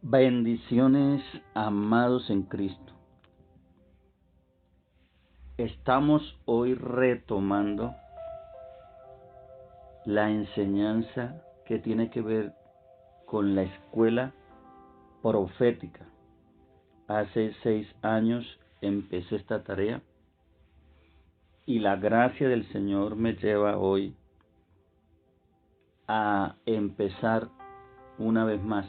Bendiciones, amados en Cristo. Estamos hoy retomando la enseñanza que tiene que ver con la escuela profética. Hace 6 años empecé esta tarea y la gracia del Señor me lleva hoy a empezar una vez más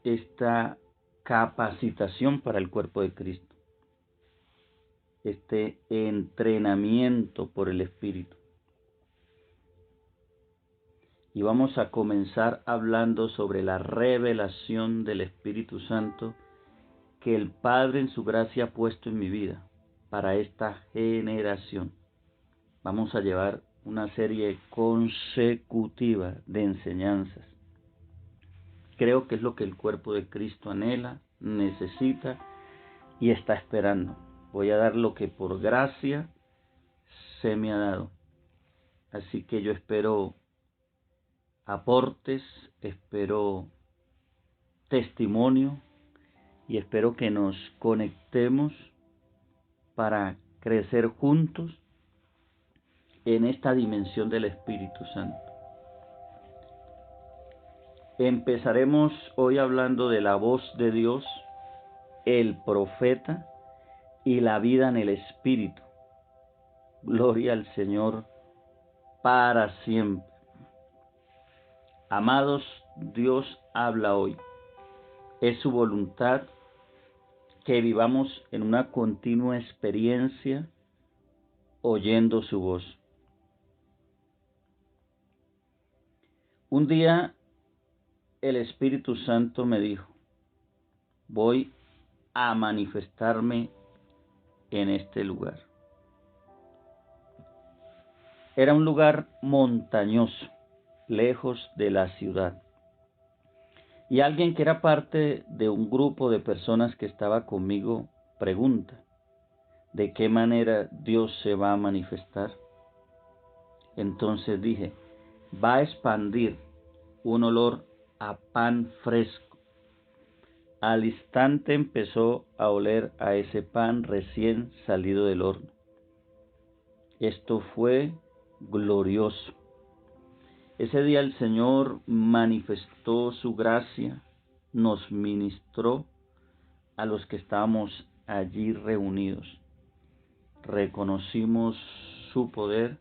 esta capacitación para el cuerpo de Cristo, este entrenamiento por el Espíritu. Y vamos a comenzar hablando sobre la revelación del Espíritu Santo que el Padre en su gracia ha puesto en mi vida para esta generación. Vamos a llevar una serie consecutiva de enseñanzas. Creo que es lo que el cuerpo de Cristo anhela, necesita y está esperando. Voy a dar lo que por gracia se me ha dado. Así que yo espero aportes, espero testimonio y espero que nos conectemos para crecer juntos en esta dimensión del Espíritu Santo. Empezaremos hoy hablando de la voz de Dios, el profeta y la vida en el Espíritu. Gloria al Señor para siempre. Amados, Dios habla hoy. Es su voluntad que vivamos en una continua experiencia oyendo su voz. Un día el Espíritu Santo me dijo: voy a manifestarme en este lugar. Era un lugar montañoso, lejos de la ciudad. Y alguien que era parte de un grupo de personas que estaba conmigo pregunta: ¿de qué manera Dios se va a manifestar? Entonces dije: va a expandir un olor a pan fresco. Al instante empezó a oler a ese pan recién salido del horno. Esto fue glorioso. Ese día el Señor manifestó su gracia, nos ministró a los que estábamos allí reunidos. Reconocimos su poder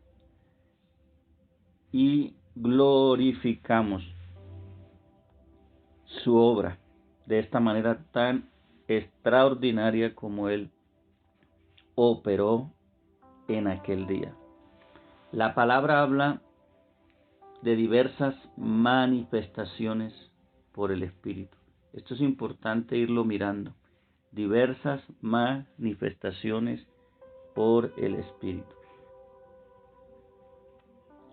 y glorificamos su obra de esta manera tan extraordinaria como Él operó en aquel día. La palabra habla de diversas manifestaciones por el Espíritu. Esto es importante irlo mirando. Diversas manifestaciones por el Espíritu.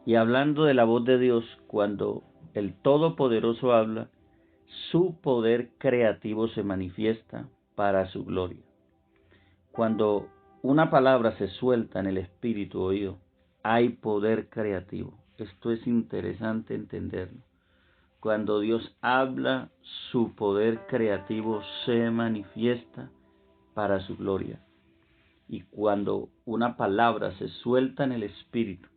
Y hablando de la voz de Dios, cuando el Todopoderoso habla, su poder creativo se manifiesta para su gloria. Cuando una palabra se suelta en el Espíritu oído, hay poder creativo. Esto es interesante entenderlo. Cuando Dios habla, su poder creativo se manifiesta para su gloria. Y cuando una palabra se suelta en el Espíritu,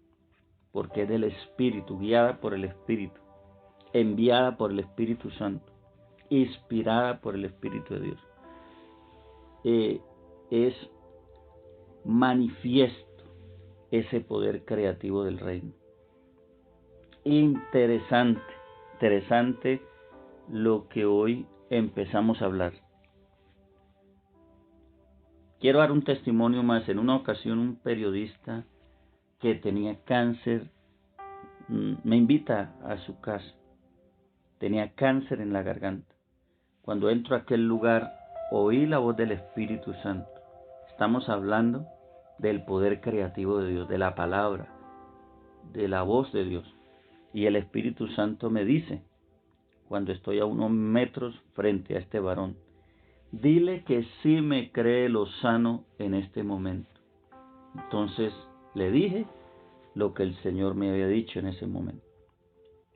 porque es del Espíritu, guiada por el Espíritu, enviada por el Espíritu Santo, inspirada por el Espíritu de Dios, es manifiesto ese poder creativo del reino. Interesante lo que hoy empezamos a hablar. Quiero dar un testimonio más. En una ocasión un periodista que tenía cáncer me invita a su casa. Tenía cáncer en la garganta. Cuando entro a aquel lugar, oí la voz del Espíritu Santo. Estamos hablando del poder creativo de Dios, de la palabra, de la voz de Dios. Y el Espíritu Santo me dice, cuando estoy a unos metros frente a este varón: dile que sí me cree lo sano en este momento. Entonces le dije lo que el Señor me había dicho en ese momento.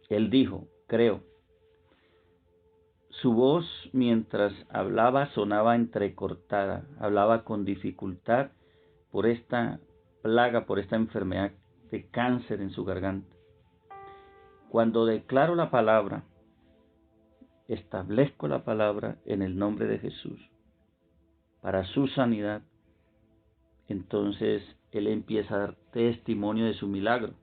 Él dijo: creo. Su voz mientras hablaba sonaba entrecortada, hablaba con dificultad por esta plaga, por esta enfermedad de cáncer en su garganta. Cuando declaro la palabra, establezco la palabra en el nombre de Jesús para su sanidad, entonces él empieza a dar testimonio de su milagro.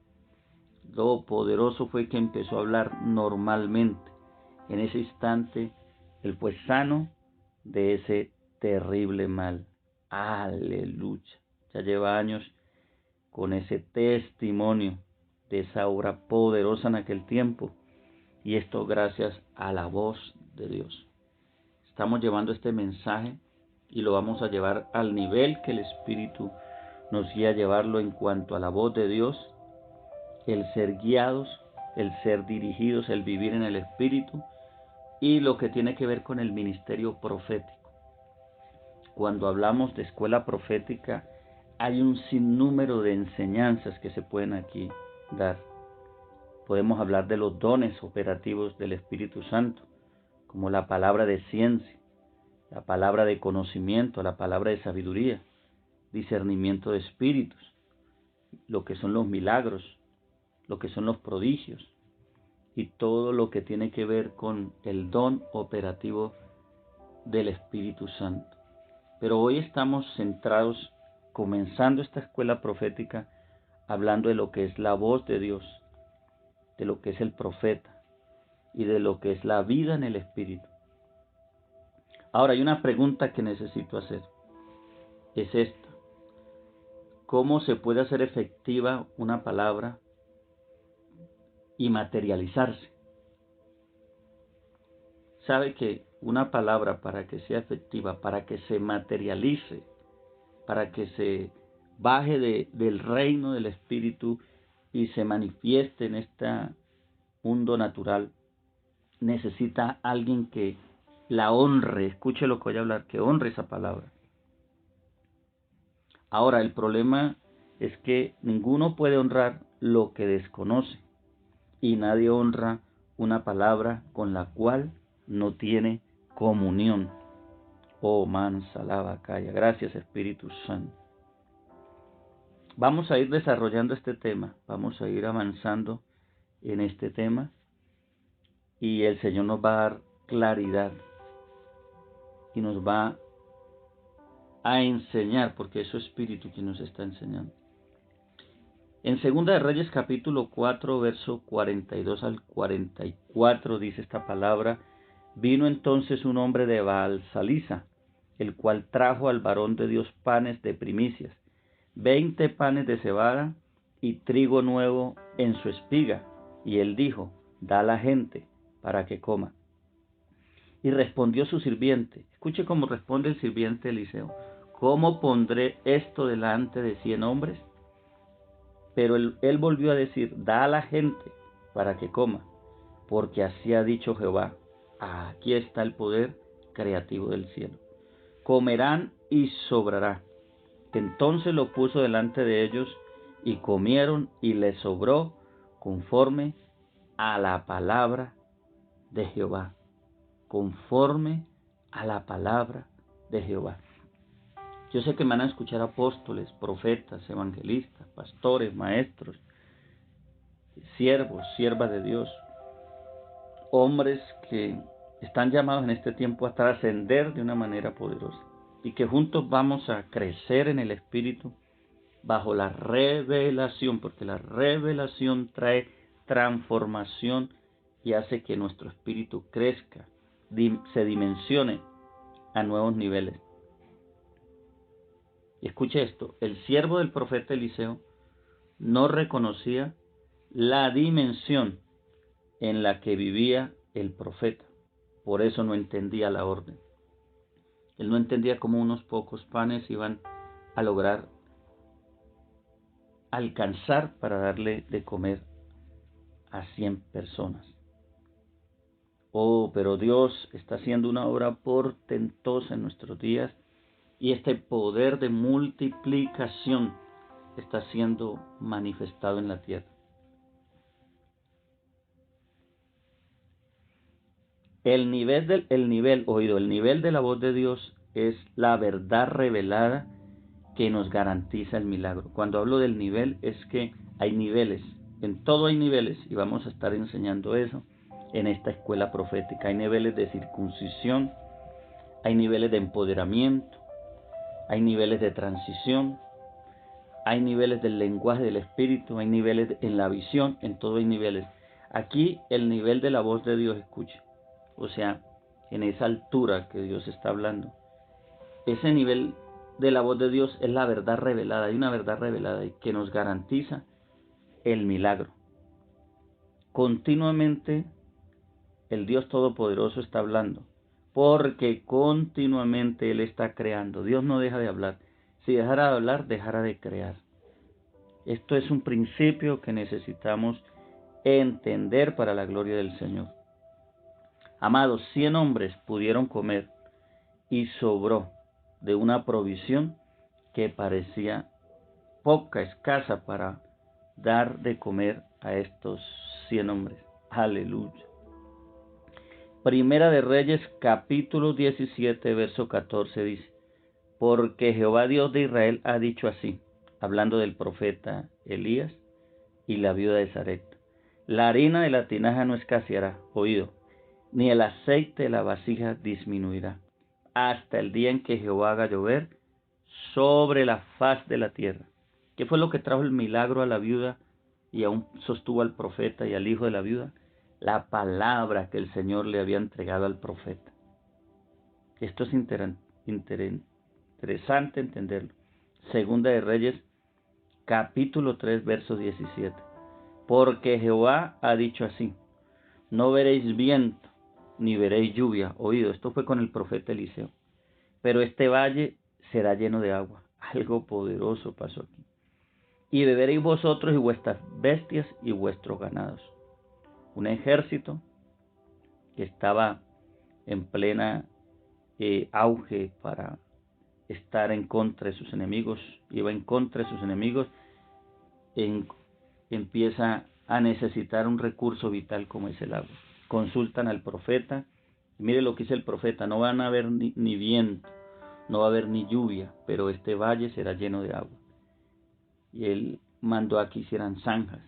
Lo poderoso fue que empezó a hablar normalmente. En ese instante, él fue sano de ese terrible mal. Aleluya. Ya lleva años con ese testimonio de esa obra poderosa en aquel tiempo. Y esto gracias a la voz de Dios. Estamos llevando este mensaje y lo vamos a llevar al nivel que el Espíritu nos guía a llevarlo en cuanto a la voz de Dios, el ser guiados, el ser dirigidos, el vivir en el Espíritu y lo que tiene que ver con el ministerio profético. Cuando hablamos de escuela profética, hay un sinnúmero de enseñanzas que se pueden aquí dar. Podemos hablar de los dones operativos del Espíritu Santo, como la palabra de ciencia, la palabra de conocimiento, la palabra de sabiduría, discernimiento de espíritus, lo que son los milagros, lo que son los prodigios y todo lo que tiene que ver con el don operativo del Espíritu Santo. Pero hoy estamos centrados, comenzando esta escuela profética, hablando de lo que es la voz de Dios, de lo que es el profeta y de lo que es la vida en el Espíritu. Ahora hay una pregunta que necesito hacer. Es esta. ¿Cómo se puede hacer efectiva una palabra y materializarse? Sabe que una palabra, para que sea efectiva, para que se materialice, para que se baje del reino del Espíritu y se manifieste en este mundo natural, necesita alguien que la honre. Escuche lo que voy a hablar, que honre esa palabra. Ahora, el problema es que ninguno puede honrar lo que desconoce y nadie honra una palabra con la cual no tiene comunión. Oh, mansa, lava, calla. Gracias, Espíritu Santo. Vamos a ir desarrollando este tema, vamos a ir avanzando en este tema y el Señor nos va a dar claridad y nos va a enseñar, porque es su Espíritu quien nos está enseñando. En 2 de Reyes capítulo 4, verso 42 al 44 dice esta palabra: vino entonces un hombre de Baal-Salisa, el cual trajo al varón de Dios panes de primicias, 20 panes de cebada y trigo nuevo en su espiga. Y él dijo: da a la gente para que coma. Y respondió su sirviente. Escuche cómo responde el sirviente Eliseo: ¿cómo pondré esto delante de 100 hombres? Pero él volvió a decir: da a la gente para que coma, porque así ha dicho Jehová: aquí está el poder creativo del cielo. Comerán y sobrará. Entonces lo puso delante de ellos y comieron y les sobró conforme a la palabra de Jehová. Conforme a la palabra de Jehová. Yo sé que me van a escuchar apóstoles, profetas, evangelistas, pastores, maestros, siervos, siervas de Dios, hombres que están llamados en este tiempo a trascender de una manera poderosa y que juntos vamos a crecer en el Espíritu bajo la revelación, porque la revelación trae transformación y hace que nuestro espíritu crezca, se dimensione a nuevos niveles. Y escuche esto: el siervo del profeta Eliseo no reconocía la dimensión en la que vivía el profeta, por eso no entendía la orden. Él no entendía cómo unos pocos panes iban a lograr alcanzar para darle de comer a 100 personas. Oh, pero Dios está haciendo una obra portentosa en nuestros días y este poder de multiplicación está siendo manifestado en la tierra. El nivel de la voz de Dios es la verdad revelada que nos garantiza el milagro. Cuando hablo del nivel es que hay niveles, en todo hay niveles y vamos a estar enseñando eso en esta escuela profética. Hay niveles de circuncisión, hay niveles de empoderamiento, hay niveles de transición, hay niveles del lenguaje del espíritu, hay niveles en la visión, en todo hay niveles. Aquí el nivel de la voz de Dios, escuche, o sea, en esa altura que Dios está hablando, ese nivel de la voz de Dios es la verdad revelada, hay una verdad revelada que nos garantiza el milagro. Continuamente el Dios Todopoderoso está hablando, porque continuamente Él está creando. Dios no deja de hablar. Si dejara de hablar, dejara de crear. Esto es un principio que necesitamos entender para la gloria del Señor. Amados, 100 hombres pudieron comer y sobró de una provisión que parecía poca, escasa para dar de comer a estos 100 hombres. Aleluya. Primera de Reyes, capítulo 17, verso 14 dice: porque Jehová Dios de Israel ha dicho así, hablando del profeta Elías y la viuda de Sarepta: la harina de la tinaja no escaseará, oído, ni el aceite de la vasija disminuirá, hasta el día en que Jehová haga llover sobre la faz de la tierra. ¿Qué fue lo que trajo el milagro a la viuda y aún sostuvo al profeta y al hijo de la viuda? La palabra que el Señor le había entregado al profeta. Esto es interesante entenderlo. Segunda de Reyes, capítulo 3, verso 17. Porque Jehová ha dicho así: no veréis viento, ni veréis lluvia. Oído, esto fue con el profeta Eliseo. Pero este valle será lleno de agua. Algo poderoso pasó aquí. Y beberéis vosotros y vuestras bestias y vuestros ganados. Un ejército que estaba en plena auge para estar en contra de sus enemigos, iba en contra de sus enemigos, empieza a necesitar un recurso vital como es el agua. Consultan al profeta, y mire lo que dice el profeta: no van a haber ni viento, no va a haber ni lluvia, pero este valle será lleno de agua. Y él mandó a que hicieran zanjas.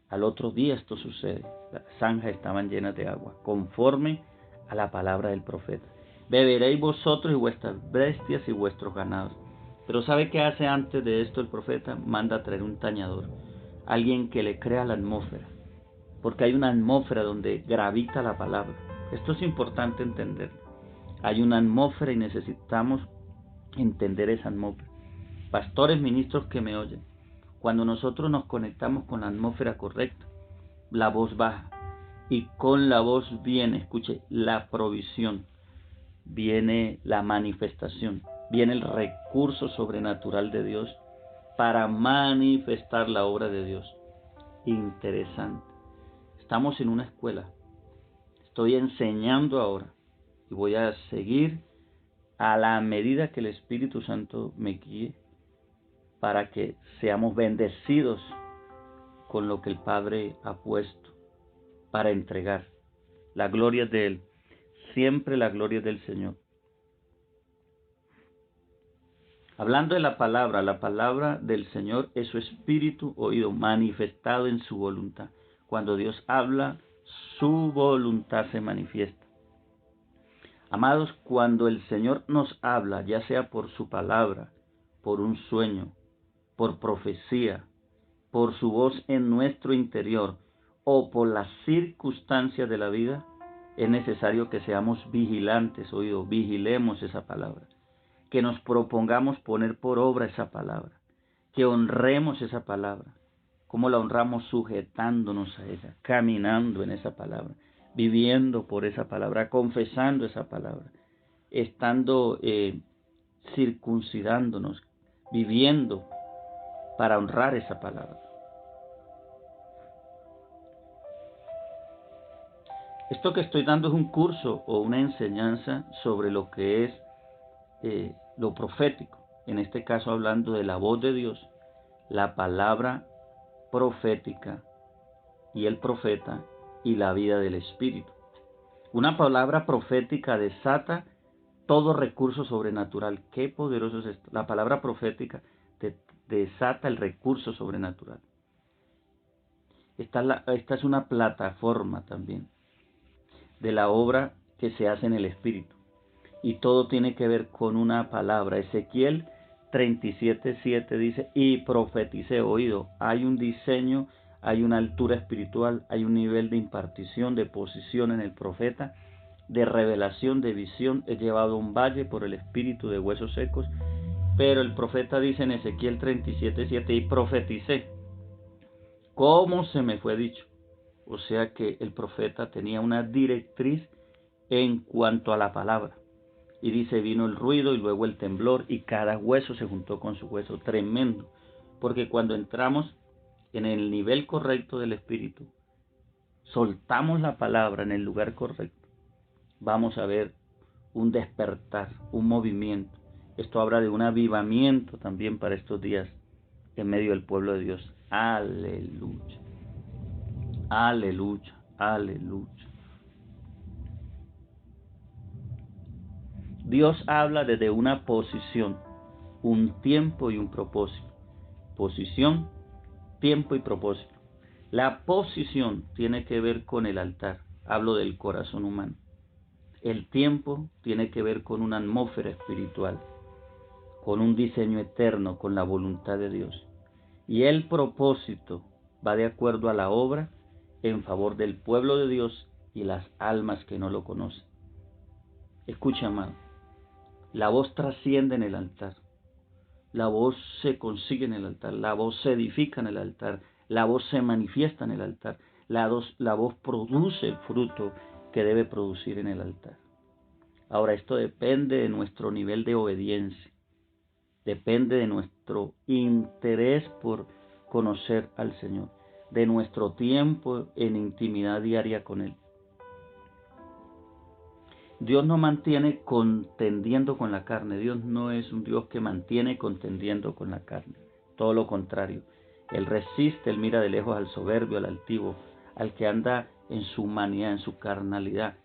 Al otro día esto sucede, las zanjas estaban llenas de agua, conforme a la palabra del profeta. Beberéis vosotros y vuestras bestias y vuestros ganados. Pero ¿sabe qué hace antes de esto el profeta? Manda a traer un tañador, alguien que le crea la atmósfera, porque hay una atmósfera donde gravita la palabra. Esto es importante entenderlo. Hay una atmósfera y necesitamos entender esa atmósfera. Pastores, ministros que me oyen, cuando nosotros nos conectamos con la atmósfera correcta, la voz baja y con la voz viene, escuche, la provisión, viene la manifestación, viene el recurso sobrenatural de Dios para manifestar la obra de Dios. Interesante. Estamos en una escuela. Estoy enseñando ahora y voy a seguir a la medida que el Espíritu Santo me guíe para que seamos bendecidos con lo que el Padre ha puesto para entregar. La gloria es de Él. Siempre la gloria es del Señor. Hablando de la palabra del Señor es su Espíritu, oído, manifestado en su voluntad. Cuando Dios habla, su voluntad se manifiesta. Amados, cuando el Señor nos habla, ya sea por su palabra, por un sueño, por profecía, por su voz en nuestro interior o por las circunstancias de la vida, es necesario que seamos vigilantes, oído, vigilemos esa palabra, que nos propongamos poner por obra esa palabra, que honremos esa palabra. ¿Cómo la honramos? Sujetándonos a ella, caminando en esa palabra, viviendo por esa palabra, confesando esa palabra, estando circuncidándonos, viviendo para honrar esa palabra. Esto que estoy dando es un curso o una enseñanza sobre lo que es lo profético. En este caso hablando de la voz de Dios, la palabra profética y el profeta y la vida del Espíritu. Una palabra profética desata todo recurso sobrenatural. Qué poderoso es esto. La palabra profética desata el recurso sobrenatural. Esta es una plataforma también de la obra que se hace en el Espíritu. Y todo tiene que ver con una palabra. Ezequiel 37:7 dice, y profeticé, oído. Hay un diseño, hay una altura espiritual, hay un nivel de impartición, de posición en el profeta, de revelación, de visión. He llevado un valle por el espíritu de huesos secos. Pero el profeta dice en Ezequiel 37:7, y profeticé, como se me fue dicho. O sea que el profeta tenía una directriz en cuanto a la palabra. Y dice, vino el ruido y luego el temblor y cada hueso se juntó con su hueso. Tremendo. Porque cuando entramos en el nivel correcto del Espíritu, soltamos la palabra en el lugar correcto, vamos a ver un despertar, un movimiento. Esto habla de un avivamiento también para estos días en medio del pueblo de Dios. Aleluya. Aleluya. Aleluya. Dios habla desde una posición, un tiempo y un propósito. Posición, tiempo y propósito. La posición tiene que ver con el altar. Hablo del corazón humano. El tiempo tiene que ver con una atmósfera espiritual, con un diseño eterno, con la voluntad de Dios. Y el propósito va de acuerdo a la obra en favor del pueblo de Dios y las almas que no lo conocen. Escucha, amado. La voz trasciende en el altar. La voz se consigue en el altar. La voz se edifica en el altar. La voz se manifiesta en el altar. La voz produce el fruto que debe producir en el altar. Ahora, esto depende de nuestro nivel de obediencia. Depende de nuestro interés por conocer al Señor. De nuestro tiempo en intimidad diaria con Él. Dios no mantiene contendiendo con la carne. Dios no es un Dios que mantiene contendiendo con la carne. Todo lo contrario. Él resiste, Él mira de lejos al soberbio, al altivo, al que anda en su humanidad, en su carnalidad,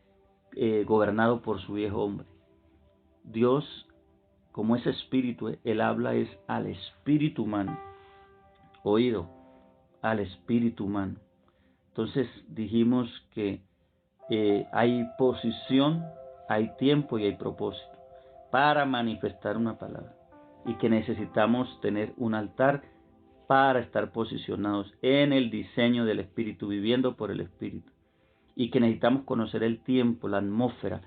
gobernado por su viejo hombre. Dios, como es espíritu, Él habla es al espíritu humano. Oído, al espíritu humano. Entonces dijimos que hay posición, hay tiempo y hay propósito para manifestar una palabra y que necesitamos tener un altar para estar posicionados en el diseño del Espíritu, viviendo por el Espíritu, y que necesitamos conocer el tiempo, la atmósfera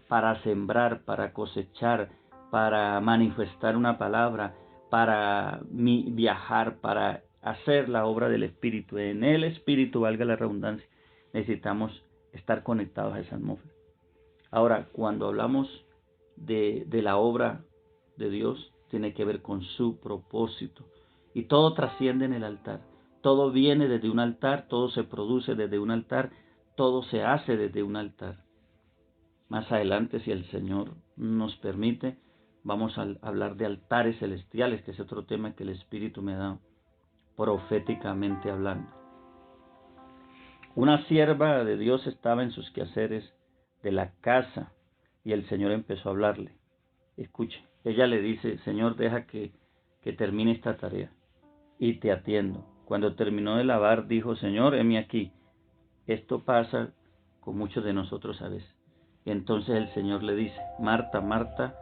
para sembrar, para cosechar, para manifestar una palabra, para viajar, para hacer la obra del Espíritu. En el Espíritu, valga la redundancia, necesitamos estar conectados a esa atmósfera. Ahora, cuando hablamos de la obra de Dios, tiene que ver con su propósito. Y todo trasciende en el altar. Todo viene desde un altar, todo se produce desde un altar, todo se hace desde un altar. Más adelante, si el Señor nos permite, vamos a hablar de altares celestiales, que es otro tema que el Espíritu me da proféticamente hablando. Una sierva de Dios estaba en sus quehaceres de la casa y el Señor empezó a hablarle. Escuche, ella le dice, Señor, deja que termine esta tarea y te atiendo. Cuando terminó de lavar, dijo, Señor, heme aquí. Esto pasa con muchos de nosotros a veces. Y entonces el Señor le dice, Marta, Marta,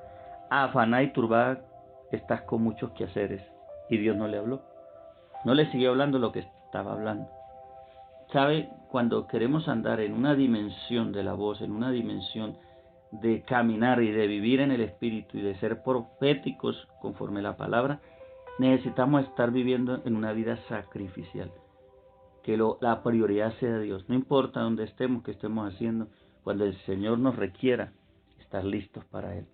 afanada y turbada, estás con muchos quehaceres. Y Dios no le habló. No le siguió hablando lo que estaba hablando. ¿Sabe? Cuando queremos andar en una dimensión de la voz, en una dimensión de caminar y de vivir en el Espíritu y de ser proféticos conforme a la palabra, necesitamos estar viviendo en una vida sacrificial. Que la prioridad sea Dios. No importa dónde estemos, qué estemos haciendo, cuando el Señor nos requiera, estar listos para Él.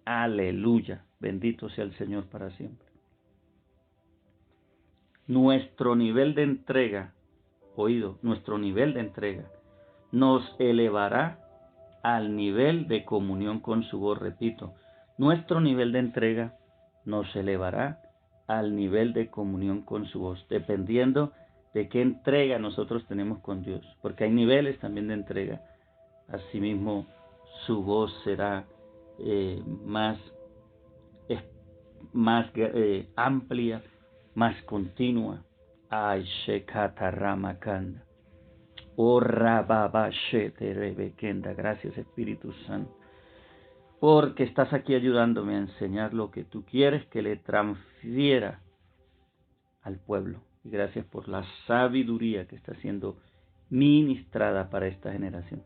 Aleluya. Bendito sea el Señor para siempre. Nuestro nivel de entrega, oído, nuestro nivel de entrega nos elevará al nivel de comunión con su voz. Repito, nuestro nivel de entrega nos elevará al nivel de comunión con su voz, dependiendo de qué entrega nosotros tenemos con Dios, porque hay niveles también de entrega. Asimismo, su voz será más, amplia, más continua. Ay, Shekata Ramakanda. Oh, Rababashete Rebekenda. Gracias, Espíritu Santo, porque estás aquí ayudándome a enseñar lo que tú quieres que le transfiera al pueblo. Y gracias por la sabiduría que está siendo ministrada para esta generación.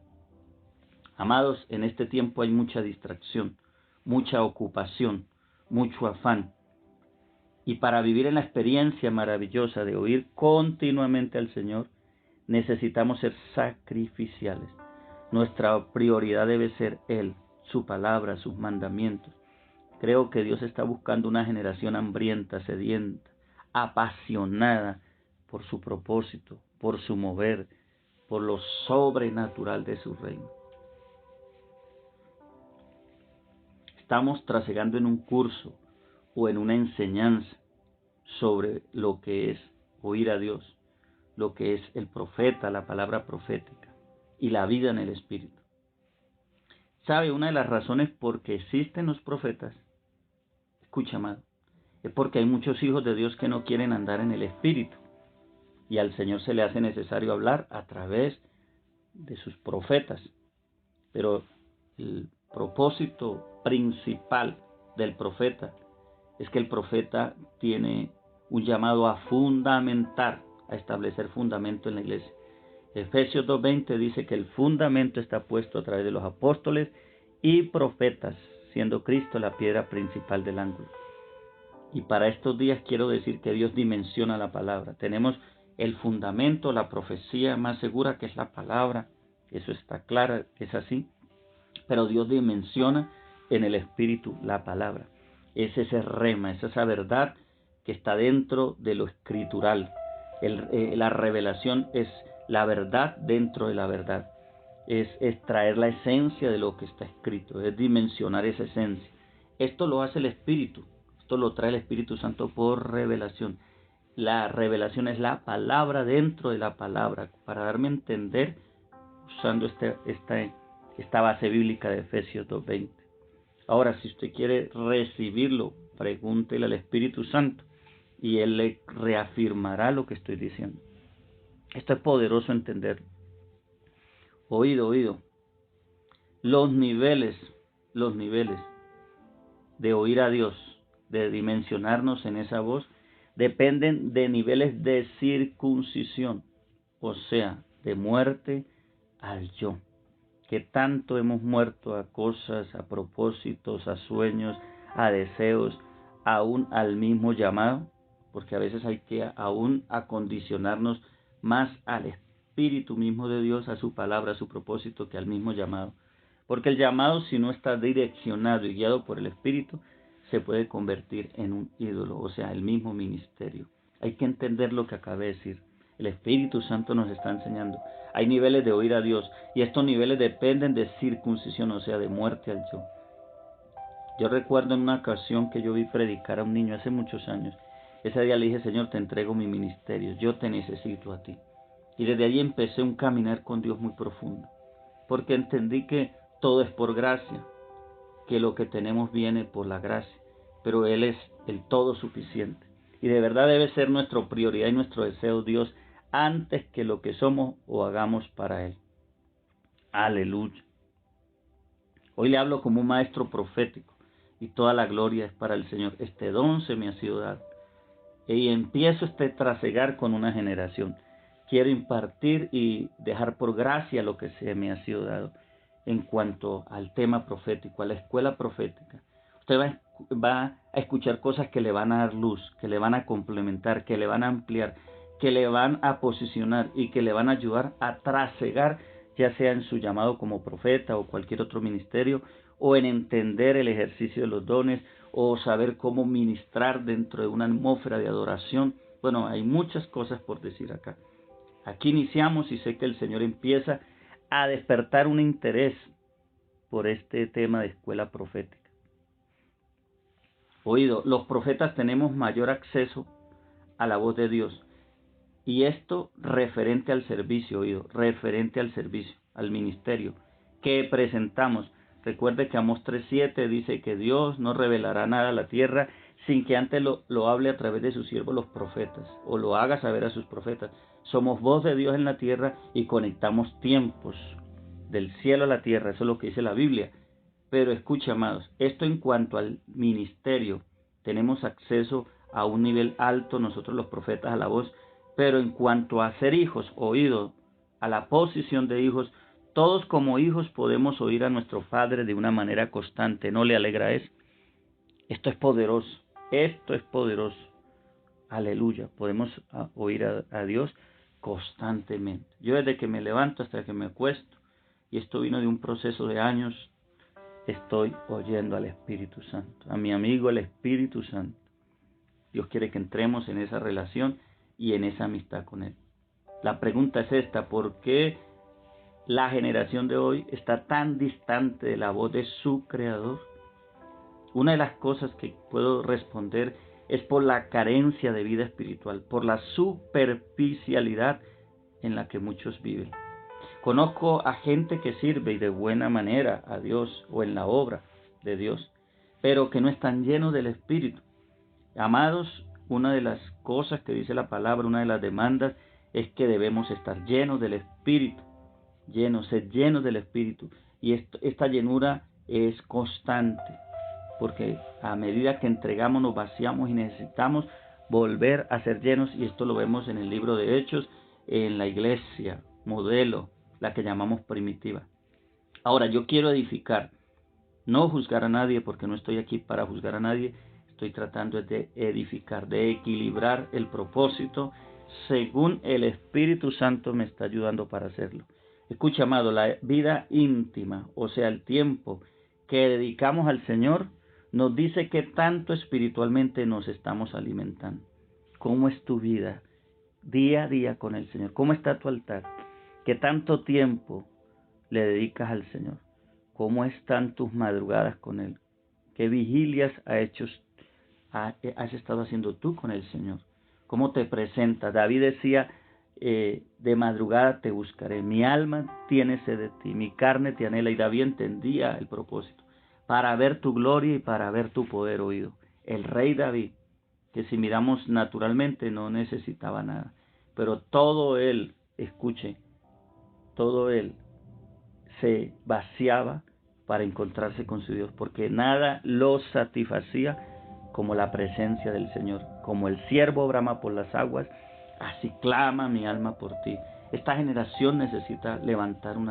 Amados, en este tiempo hay mucha distracción, mucha ocupación, mucho afán. Y para vivir en la experiencia maravillosa de oír continuamente al Señor, necesitamos ser sacrificiales. Nuestra prioridad debe ser Él, su palabra, sus mandamientos. Creo que Dios está buscando una generación hambrienta, sedienta, apasionada por su propósito, por su mover, por lo sobrenatural de su reino. Estamos trasegando en un curso o en una enseñanza sobre lo que es oír a Dios, lo que es el profeta, la palabra profética y la vida en el Espíritu. ¿Sabe? Una de las razones por que existen los profetas, escucha, amado, es porque hay muchos hijos de Dios que no quieren andar en el Espíritu y al Señor se le hace necesario hablar a través de sus profetas. Pero el propósito principal del profeta es que el profeta tiene un llamado a fundamentar, a establecer fundamento en la iglesia. Efesios 2:20 dice que el fundamento está puesto a través de los apóstoles y profetas, siendo Cristo la piedra principal del ángulo. Y para estos días quiero decir que Dios dimensiona la palabra. Tenemos el fundamento, la profecía más segura, que es la palabra. Eso está claro, es así. Pero Dios dimensiona en el Espíritu la palabra. Es ese rema, es esa verdad que está dentro de lo escritural. La revelación es la verdad dentro de la verdad. Es traer la esencia de lo que está escrito, es dimensionar esa esencia. Esto lo hace el Espíritu, esto lo trae el Espíritu Santo por revelación. La revelación es la palabra dentro de la palabra, para darme a entender usando esta base bíblica de Efesios 2:20. Ahora, si usted quiere recibirlo, pregúntele al Espíritu Santo y Él le reafirmará lo que estoy diciendo. Esto es poderoso entenderlo. Oído. Los niveles de oír a Dios, de dimensionarnos en esa voz, dependen de niveles de circuncisión, o sea, de muerte al yo. Que tanto hemos muerto a cosas, a propósitos, a sueños, a deseos, aún al mismo llamado, porque a veces hay que aún acondicionarnos más al Espíritu mismo de Dios, a su palabra, a su propósito, que al mismo llamado. Porque el llamado, si no está direccionado y guiado por el Espíritu, se puede convertir en un ídolo, o sea, el mismo ministerio. Hay que entender lo que acabé de decir. El Espíritu Santo nos está enseñando. Hay niveles de oír a Dios y estos niveles dependen de circuncisión, o sea, de muerte al yo. Yo recuerdo en una ocasión que yo vi predicar a un niño hace muchos años. Ese día le dije, Señor, te entrego mi ministerio, yo te necesito a ti. Y desde ahí empecé un caminar con Dios muy profundo, porque entendí que todo es por gracia, que lo que tenemos viene por la gracia, pero Él es el todo suficiente. Y de verdad debe ser nuestra prioridad y nuestro deseo, Dios, antes que lo que somos o hagamos para Él. Aleluya. Hoy le hablo como un maestro profético y toda la gloria es para el Señor. Este don se me ha sido dado. Y empiezo trasegar con una generación. Quiero impartir y dejar por gracia lo que se me ha sido dado en cuanto al tema profético, a la escuela profética. Usted va a escuchar cosas que le van a dar luz, que le van a complementar, que le van a ampliar, que le van a posicionar y que le van a ayudar a trasegar, ya sea en su llamado como profeta o cualquier otro ministerio, o en entender el ejercicio de los dones, o saber cómo ministrar dentro de una atmósfera de adoración. Bueno, hay muchas cosas por decir acá. Aquí iniciamos y sé que el Señor empieza a despertar un interés por este tema de escuela profética. Oído, los profetas tenemos mayor acceso a la voz de Dios. Y esto referente al servicio, oído, referente al servicio, al ministerio, que presentamos. Recuerde que Amós 3:7 dice que Dios no revelará nada a la tierra sin que antes lo hable a través de sus siervos los profetas, o lo haga saber a sus profetas. Somos voz de Dios en la tierra y conectamos tiempos del cielo a la tierra, eso es lo que dice la Biblia. Pero escuche, amados, esto en cuanto al ministerio, tenemos acceso a un nivel alto nosotros los profetas a la voz, pero en cuanto a ser hijos, oído, a la posición de hijos, todos como hijos podemos oír a nuestro Padre de una manera constante. ¿No le alegra eso? Esto es poderoso, esto es poderoso. Aleluya, podemos oír a Dios constantemente. Yo desde que me levanto hasta que me acuesto, y esto vino de un proceso de años, estoy oyendo al Espíritu Santo, a mi amigo el Espíritu Santo. Dios quiere que entremos en esa relación y en esa amistad con Él. La pregunta es esta: ¿por qué la generación de hoy está tan distante de la voz de su Creador? Una de las cosas que puedo responder es por la carencia de vida espiritual, por la superficialidad en la que muchos viven. Conozco a gente que sirve y de buena manera a Dios o en la obra de Dios, pero que no están llenos del Espíritu. Amados, una de las cosas que dice la palabra, una de las demandas, es que debemos estar llenos del Espíritu, ser llenos del Espíritu. Y esta llenura es constante, porque a medida que entregamos, nos vaciamos y necesitamos volver a ser llenos, y esto lo vemos en el libro de Hechos, en la iglesia modelo, la que llamamos primitiva. Ahora, yo quiero edificar, no juzgar a nadie, porque no estoy aquí para juzgar a nadie. Estoy tratando de edificar, de equilibrar el propósito según el Espíritu Santo me está ayudando para hacerlo. Escucha, amado, la vida íntima, o sea, el tiempo que dedicamos al Señor, nos dice que tanto espiritualmente nos estamos alimentando. ¿Cómo es tu vida día a día con el Señor? ¿Cómo está tu altar? ¿Qué tanto tiempo le dedicas al Señor? ¿Cómo están tus madrugadas con Él? ¿Qué vigilias has estado haciendo tú con el Señor? ¿Cómo te presentas? David decía, de madrugada te buscaré, mi alma tiene sed de ti, mi carne te anhela. Y David entendía el propósito, para ver tu gloria y para ver tu poder, oído. El rey David, que si miramos naturalmente no necesitaba nada, pero todo él, escuche, todo él se vaciaba para encontrarse con su Dios, porque nada lo satisfacía como la presencia del Señor. Como el ciervo brama por las aguas, así clama mi alma por ti. Esta generación necesita levantar un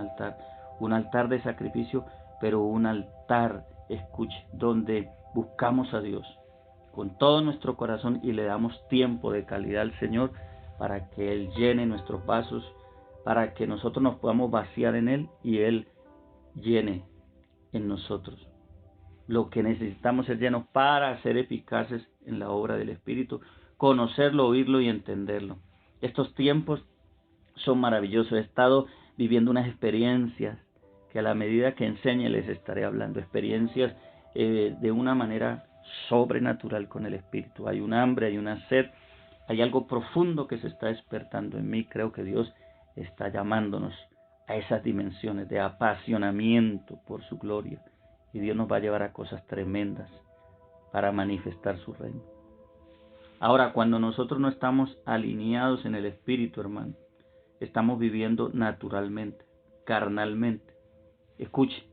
altar de sacrificio, pero un altar, escuche, donde buscamos a Dios con todo nuestro corazón y le damos tiempo de calidad al Señor para que Él llene nuestros vasos, para que nosotros nos podamos vaciar en Él y Él llene en nosotros. Lo que necesitamos es llenos para ser eficaces en la obra del Espíritu, conocerlo, oírlo y entenderlo. Estos tiempos son maravillosos. He estado viviendo unas experiencias que a la medida que enseñe les estaré hablando, experiencias de una manera sobrenatural con el Espíritu. Hay un hambre, hay una sed, hay algo profundo que se está despertando en mí. Creo que Dios está llamándonos a esas dimensiones de apasionamiento por su gloria, y Dios nos va a llevar a cosas tremendas para manifestar su reino. Ahora, cuando nosotros no estamos alineados en el Espíritu, hermano, estamos viviendo naturalmente, carnalmente. Escuche,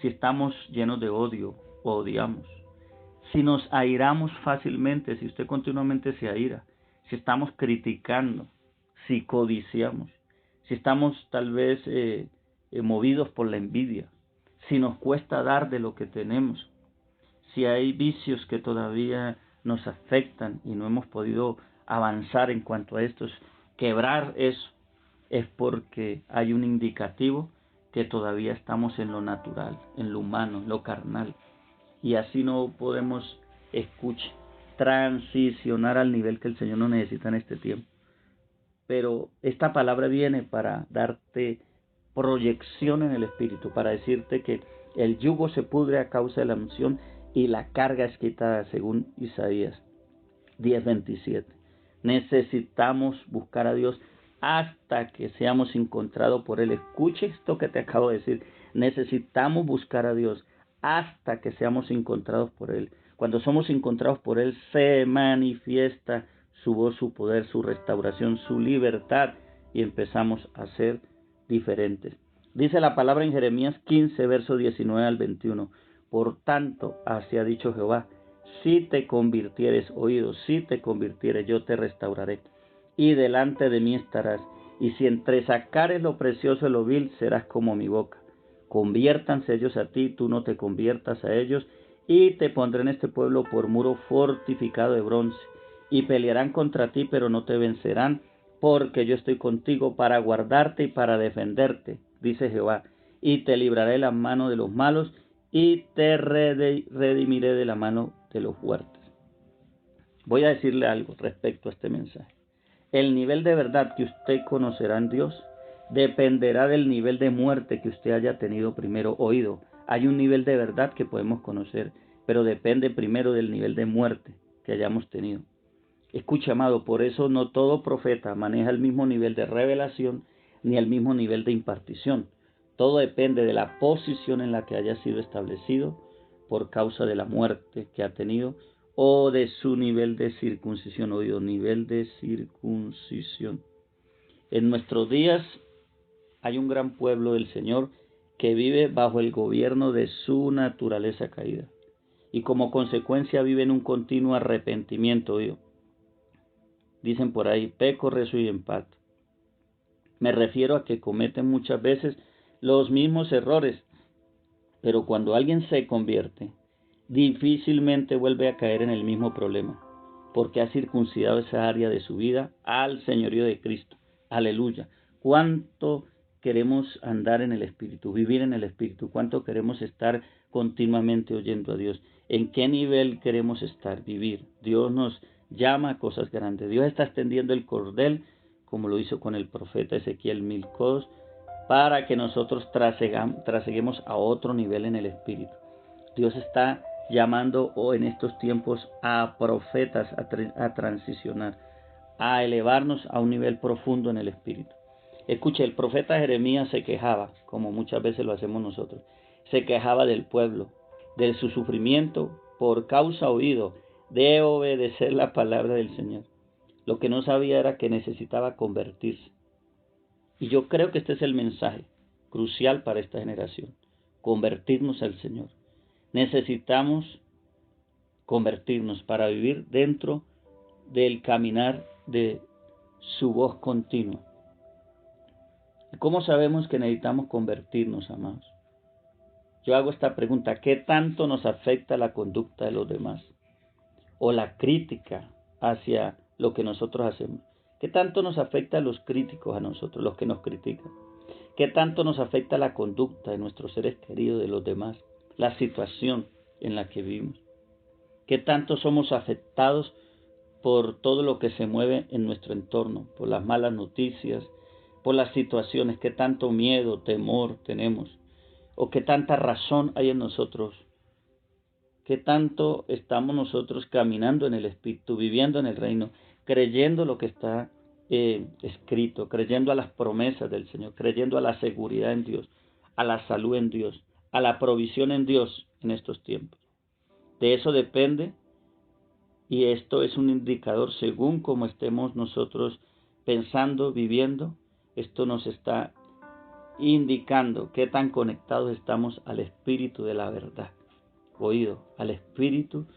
si estamos llenos de odio o odiamos, si nos airamos fácilmente, si usted continuamente se aira, si estamos criticando, si codiciamos, si estamos tal vez movidos por la envidia, si nos cuesta dar de lo que tenemos, si hay vicios que todavía nos afectan y no hemos podido avanzar en cuanto a estos, quebrar eso, es porque hay un indicativo que todavía estamos en lo natural, en lo humano, en lo carnal, y así no podemos, escuche, transicionar al nivel que el Señor nos necesita en este tiempo. Pero esta palabra viene para darte proyección en el Espíritu, para decirte que el yugo se pudre a causa de la unción y la carga es quitada, según Isaías 10:27. Necesitamos buscar a Dios hasta que seamos encontrados por Él. Escuche esto que te acabo de decir. Necesitamos buscar a Dios hasta que seamos encontrados por Él. Cuando somos encontrados por Él, se manifiesta su voz, su poder, su restauración, su libertad, y empezamos a ser diferentes. Dice la palabra en Jeremías 15, verso 19 al 21. Por tanto, así ha dicho Jehová, si te convirtieres, oído, si te convirtieres, yo te restauraré, y delante de mí estarás, y si entresacares lo precioso de lo vil, serás como mi boca. Conviértanse ellos a ti, tú no te conviertas a ellos, y te pondré en este pueblo por muro fortificado de bronce, y pelearán contra ti, pero no te vencerán, porque yo estoy contigo para guardarte y para defenderte, dice Jehová, y te libraré de la mano de los malos, y te redimiré de la mano de los fuertes. Voy a decirle algo respecto a este mensaje. El nivel de verdad que usted conocerá en Dios dependerá del nivel de muerte que usted haya tenido primero oído. Hay un nivel de verdad que podemos conocer, pero depende primero del nivel de muerte que hayamos tenido. Escucha, amado, por eso no todo profeta maneja el mismo nivel de revelación ni el mismo nivel de impartición. Todo depende de la posición en la que haya sido establecido por causa de la muerte que ha tenido o de su nivel de circuncisión, oído, nivel de circuncisión. En nuestros días hay un gran pueblo del Señor que vive bajo el gobierno de su naturaleza caída y como consecuencia vive en un continuo arrepentimiento, oído. Dicen por ahí, peco, rezo y empato. Me refiero a que cometen muchas veces los mismos errores, pero cuando alguien se convierte, difícilmente vuelve a caer en el mismo problema, porque ha circuncidado esa área de su vida al señorío de Cristo. Aleluya. ¿Cuánto queremos andar en el Espíritu, vivir en el Espíritu? ¿Cuánto queremos estar continuamente oyendo a Dios? ¿En qué nivel queremos estar, vivir? Dios nos llama a cosas grandes. Dios está extendiendo el cordel, como lo hizo con el profeta Ezequiel 1000 codos, para que nosotros traseguemos a otro nivel en el Espíritu. Dios está llamando en estos tiempos a profetas a transicionar, a elevarnos a un nivel profundo en el Espíritu. Escuche, el profeta Jeremías se quejaba, como muchas veces lo hacemos nosotros, se quejaba del pueblo, de su sufrimiento por causa oído de obedecer la palabra del Señor. Lo que no sabía era que necesitaba convertirse. Y yo creo que este es el mensaje crucial para esta generación, convertirnos al Señor. Necesitamos convertirnos para vivir dentro del caminar de su voz continua. ¿Cómo sabemos que necesitamos convertirnos, amados? Yo hago esta pregunta, ¿qué tanto nos afecta la conducta de los demás? O la crítica hacia lo que nosotros hacemos. ¿Qué tanto nos afecta a los críticos, a nosotros, los que nos critican? ¿Qué tanto nos afecta la conducta de nuestros seres queridos, de los demás? La situación en la que vivimos. ¿Qué tanto somos afectados por todo lo que se mueve en nuestro entorno? Por las malas noticias, por las situaciones. ¿Qué tanto miedo, temor tenemos? ¿O qué tanta razón hay en nosotros? ¿Qué tanto estamos nosotros caminando en el Espíritu, viviendo en el reino, creyendo lo que está escrito, creyendo a las promesas del Señor, creyendo a la seguridad en Dios, a la salud en Dios, a la provisión en Dios en estos tiempos? De eso depende, y esto es un indicador según como estemos nosotros pensando, viviendo. Esto nos está indicando qué tan conectados estamos al Espíritu de la verdad. Oído, al Espíritu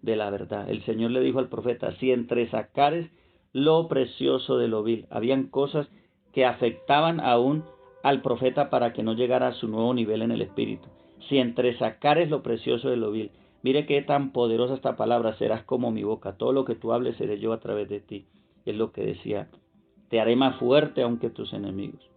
de la verdad. El Señor le dijo al profeta, si entresacares lo precioso de lo vil. Habían cosas que afectaban aún al profeta para que no llegara a su nuevo nivel en el Espíritu. Si entresacares lo precioso de lo vil. Mire qué tan poderosa esta palabra, serás como mi boca. Todo lo que tú hables seré yo a través de ti. Es lo que decía, te haré más fuerte aunque tus enemigos.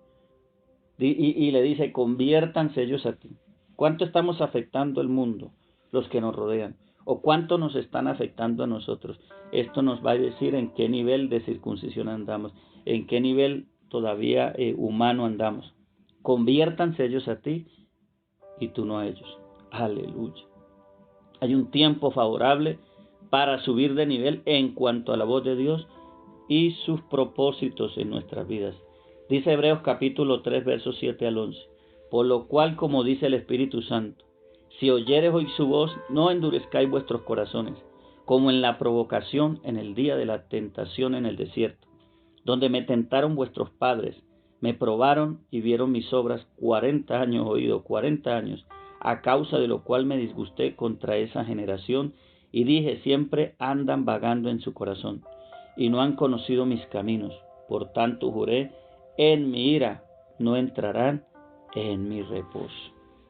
Y le dice, conviértanse ellos a ti. ¿Cuánto estamos afectando al mundo, los que nos rodean? ¿O cuánto nos están afectando a nosotros? Esto nos va a decir en qué nivel de circuncisión andamos, en qué nivel todavía humano andamos. Conviértanse ellos a ti y tú no a ellos. Aleluya. Hay un tiempo favorable para subir de nivel en cuanto a la voz de Dios, y sus propósitos en nuestras vidas. Dice Hebreos capítulo 3, versos 7 al 11. Por lo cual, como dice el Espíritu Santo, si oyereis hoy su voz, no endurezcáis vuestros corazones, como en la provocación en el día de la tentación en el desierto, donde me tentaron vuestros padres, me probaron y vieron mis obras 40 años, 40 años, a causa de lo cual me disgusté contra esa generación, y dije, siempre andan vagando en su corazón, y no han conocido mis caminos. Por tanto juré, en mi ira no entrarán en mi reposo.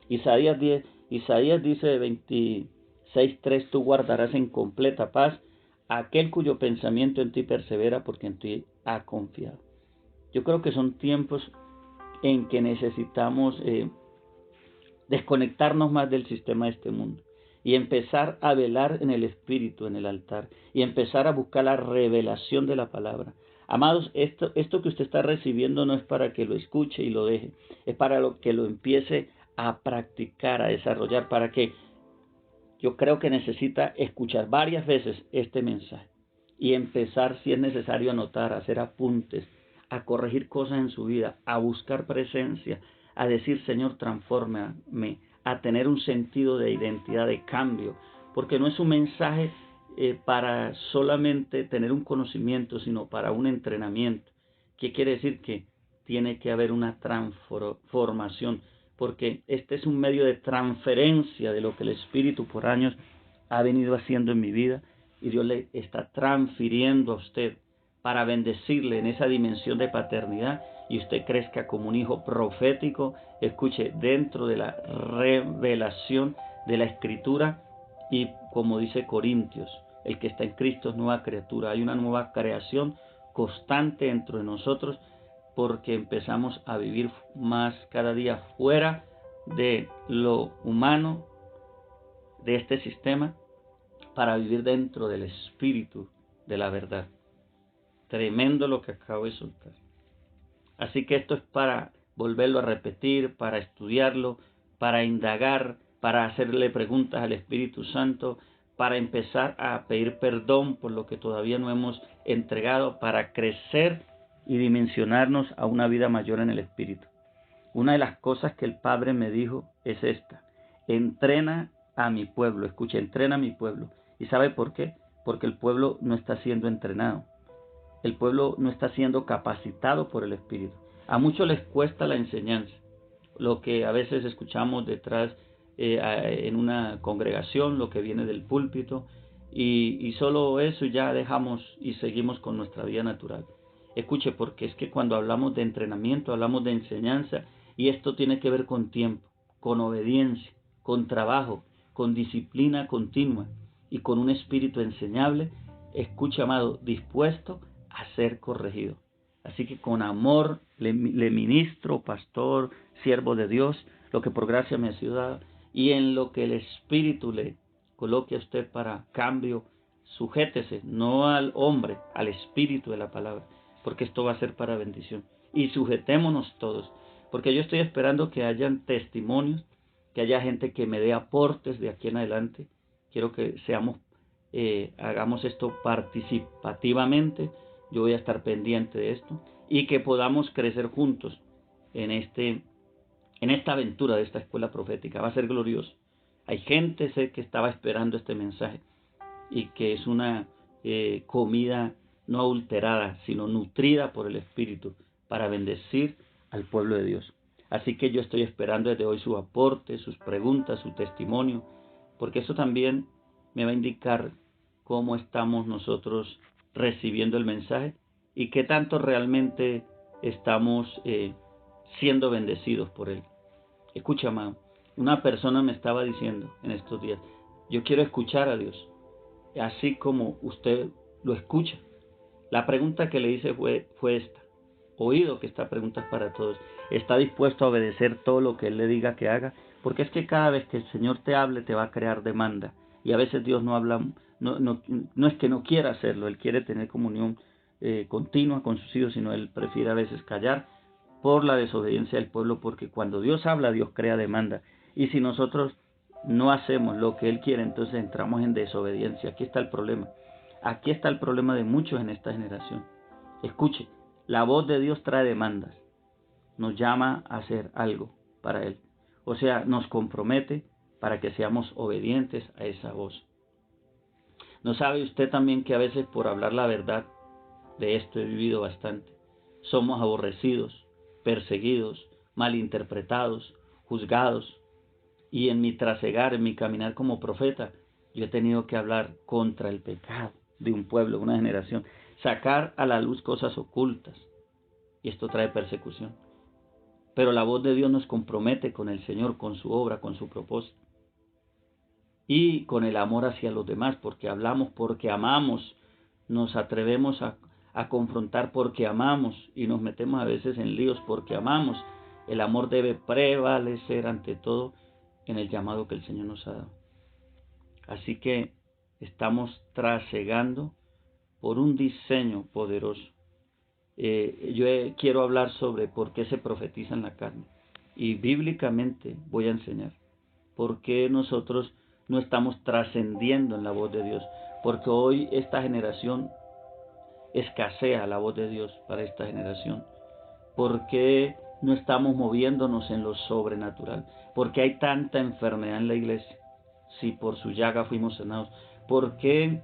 Isaías dice 26:3, tú guardarás en completa paz aquel cuyo pensamiento en ti persevera, porque en ti ha confiado. Yo creo que son tiempos en que necesitamos desconectarnos más del sistema de este mundo y empezar a velar en el Espíritu, en el altar, y empezar a buscar la revelación de la palabra. Amados, esto que usted está recibiendo no es para que lo escuche y lo deje, es para que lo empiece a practicar, a desarrollar, para que yo creo que necesita escuchar varias veces este mensaje y empezar, si es necesario, a anotar, a hacer apuntes, a corregir cosas en su vida, a buscar presencia, a decir, Señor, transfórmame, a tener un sentido de identidad, de cambio, porque no es un mensaje para solamente tener un conocimiento, sino para un entrenamiento. ¿Qué quiere decir? Que tiene que haber una transformación, porque este es un medio de transferencia de lo que el Espíritu por años ha venido haciendo en mi vida, y Dios le está transfiriendo a usted para bendecirle en esa dimensión de paternidad, y usted crezca como un hijo profético, escuche, dentro de la revelación de la Escritura. Y como dice Corintios, el que está en Cristo es nueva criatura, hay una nueva creación constante dentro de nosotros, porque empezamos a vivir más cada día fuera de lo humano, de este sistema, para vivir dentro del Espíritu de la verdad. Tremendo lo que acabo de soltar. Así que esto es para volverlo a repetir, para estudiarlo, para indagar, para hacerle preguntas al Espíritu Santo, para empezar a pedir perdón por lo que todavía no hemos entregado, para crecer y dimensionarnos a una vida mayor en el Espíritu. Una de las cosas que el Padre me dijo es esta: entrena a mi pueblo. Escuche, entrena a mi pueblo. ¿Y sabe por qué? Porque el pueblo no está siendo entrenado. El pueblo no está siendo capacitado por el Espíritu. A muchos les cuesta la enseñanza, lo que a veces escuchamos detrás en una congregación, lo que viene del púlpito, y solo eso ya dejamos y seguimos con nuestra vida natural. Escuche, porque es que cuando hablamos de entrenamiento, hablamos de enseñanza, y esto tiene que ver con tiempo, con obediencia, con trabajo, con disciplina continua y con un espíritu enseñable, escuche, amado, dispuesto a ser corregido. Así que con amor le ministro, pastor, siervo de Dios, lo que por gracia me ha sido dado, y en lo que el Espíritu le coloque a usted para cambio, sujétese, no al hombre, al Espíritu de la palabra, porque esto va a ser para bendición. Y sujetémonos todos, porque yo estoy esperando que hayan testimonios, que haya gente que me dé aportes de aquí en adelante. Quiero que hagamos esto participativamente. Yo voy a estar pendiente de esto, y que podamos crecer juntos en esta aventura de esta escuela profética. Va a ser glorioso. Hay gente, sé, que estaba esperando este mensaje, y que es una comida no adulterada, sino nutrida por el Espíritu, para bendecir al pueblo de Dios. Así que yo estoy esperando desde hoy su aporte, sus preguntas, su testimonio, porque eso también me va a indicar cómo estamos nosotros recibiendo el mensaje y qué tanto realmente estamos siendo bendecidos por él. Escucha, amado, una persona me estaba diciendo en estos días, yo quiero escuchar a Dios, así como usted lo escucha. La pregunta que le hice fue esta: oído que esta pregunta es para todos. ¿Está dispuesto a obedecer todo lo que Él le diga que haga? Porque es que cada vez que el Señor te hable, te va a crear demanda. Y a veces Dios no habla, no es que no quiera hacerlo, Él quiere tener comunión continua con sus hijos, sino Él prefiere a veces callar por la desobediencia del pueblo, porque cuando Dios habla, Dios crea demanda. Y si nosotros no hacemos lo que Él quiere, entonces entramos en desobediencia. Aquí está el problema. Aquí está el problema de muchos en esta generación. Escuche, la voz de Dios trae demandas, nos llama a hacer algo para Él. O sea, nos compromete para que seamos obedientes a esa voz. ¿No sabe usted también que a veces por hablar la verdad, de esto he vivido bastante, somos aborrecidos, perseguidos, malinterpretados, juzgados? Y en mi trasegar, en mi caminar como profeta, yo he tenido que hablar contra el pecado de un pueblo, de una generación, sacar a la luz cosas ocultas. Y esto trae persecución. Pero la voz de Dios nos compromete con el Señor, con su obra, con su propósito. Y con el amor hacia los demás, porque hablamos, porque amamos, nos atrevemos a confrontar porque amamos y nos metemos a veces en líos porque amamos. El amor debe prevalecer ante todo en el llamado que el Señor nos ha dado. Así que estamos trasegando por un diseño poderoso. Quiero hablar sobre por qué se profetiza en la carne. Y bíblicamente voy a enseñar por qué nosotros no estamos trascendiendo en la voz de Dios. Porque hoy esta generación escasea la voz de Dios para esta generación. ¿Por qué no estamos moviéndonos en lo sobrenatural? ¿Por qué hay tanta enfermedad en la iglesia? Si por su llaga fuimos sanados. ¿Por qué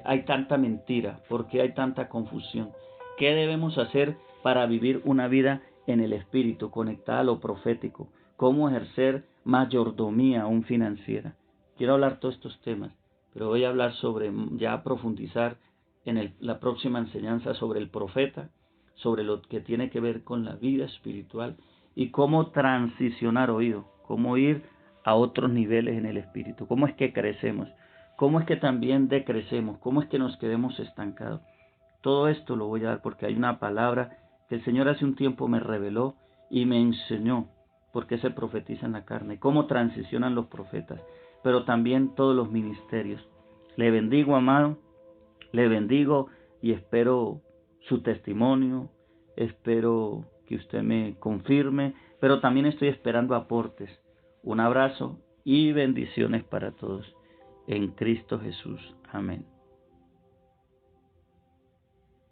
hay tanta mentira? ¿Por qué hay tanta confusión? ¿Qué debemos hacer para vivir una vida en el Espíritu, conectada a lo profético? ¿Cómo ejercer mayordomía aún financiera? Quiero hablar todos estos temas, pero voy a hablar sobre, ya profundizar en la próxima enseñanza sobre el profeta, sobre lo que tiene que ver con la vida espiritual y cómo transicionar oído, cómo ir a otros niveles en el espíritu, cómo es que crecemos, cómo es que también decrecemos, cómo es que nos quedemos estancados. Todo esto lo voy a dar porque hay una palabra que el Señor hace un tiempo me reveló y me enseñó por qué se profetiza en la carne, cómo transicionan los profetas, pero también todos los ministerios. Le bendigo, amado, le bendigo y espero su testimonio, espero que usted me confirme, pero también estoy esperando aportes. Un abrazo y bendiciones para todos en Cristo Jesús. Amén.